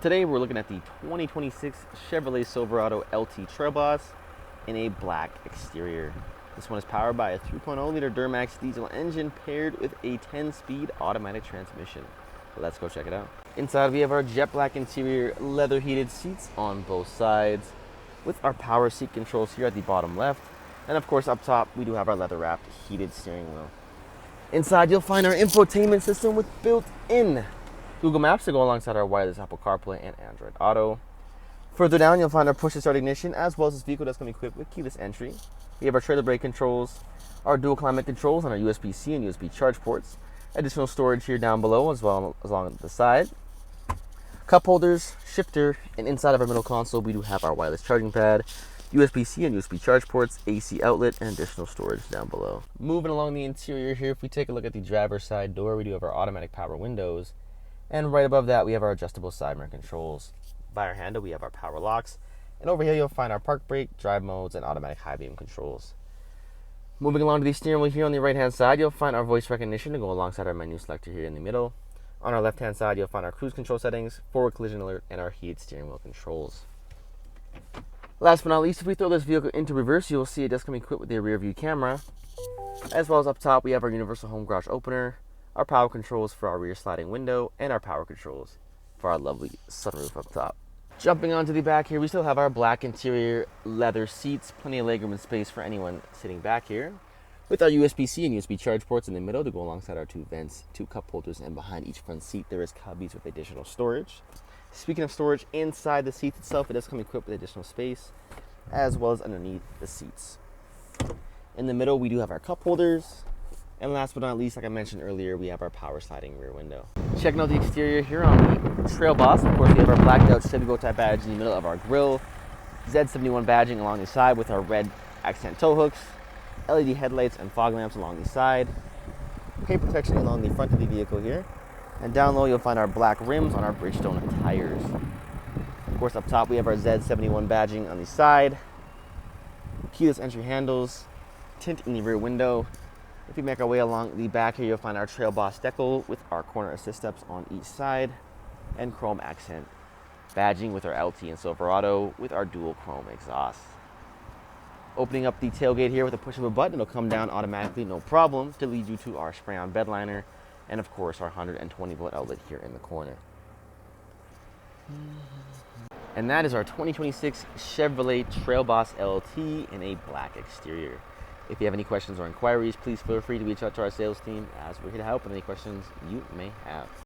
Today we're looking at the 2026 Chevrolet Silverado LT Trail Boss in a black exterior. This one is powered by a 3.0-liter Duramax diesel engine paired with a 10-speed automatic transmission. Let's go check it out. Inside we have our jet black interior, leather heated seats on both sides with our power seat controls here at the bottom left. And of course up top we do have our leather wrapped heated steering wheel. Inside you'll find our infotainment system with built-in Google Maps to go alongside our wireless Apple CarPlay and Android Auto. Further down, you'll find our push-to-start ignition, as well as this vehicle that's going to be equipped with keyless entry. We have our trailer brake controls, our dual climate controls on our USB-C and USB charge ports, additional storage here down below as well as along the side, cup holders, shifter, and inside of our middle console we do have our wireless charging pad, USB-C and USB charge ports, AC outlet, and additional storage down below. Moving along the interior here, if we take a look at the driver's side door, we do have our automatic power windows. And right above that, we have our adjustable side mirror controls. By our handle, we have our power locks. And over here, you'll find our park brake, drive modes, and automatic high beam controls. Moving along to the steering wheel here on the right-hand side, you'll find our voice recognition to go alongside our menu selector here in the middle. On our left-hand side, you'll find our cruise control settings, forward collision alert, and our heated steering wheel controls. Last but not least, if we throw this vehicle into reverse, you'll see it does come equipped with a rear view camera. As well as up top, we have our universal home garage opener, our power controls for our rear sliding window, and our power controls for our lovely sunroof up top. Jumping onto the back here, we still have our black interior leather seats, plenty of legroom and space for anyone sitting back here, with our USB-C and USB charge ports in the middle to go alongside our two vents, two cup holders, and behind each front seat there is cubbies with additional storage. Speaking of storage, inside the seats itself, it does come equipped with additional space, as well as underneath the seats. In the middle, we do have our cup holders. And last but not least, like I mentioned earlier, we have our power sliding rear window. Checking out the exterior here on the Trail Boss, of course, we have our blacked out Chevy bow tie badge in the middle of our grille, Z71 badging along the side with our red accent tow hooks, LED headlights and fog lamps along the side, paint protection along the front of the vehicle here, and down low you'll find our black rims on our Bridgestone tires. Of course, up top we have our Z71 badging on the side, keyless entry handles, tint in the rear window. If we make our way along the back here, you'll find our Trail Boss decal with our corner assist steps on each side and chrome accent badging with our LT and Silverado with our dual chrome exhaust. Opening up the tailgate here with a push of a button, it'll come down automatically, no problem, to lead you to our spray-on bedliner and of course our 120-volt outlet here in the corner. And that is our 2026 Chevrolet Trail Boss LT in a black exterior. If you have any questions or inquiries, please feel free to reach out to our sales team as we're here to help with any questions you may have.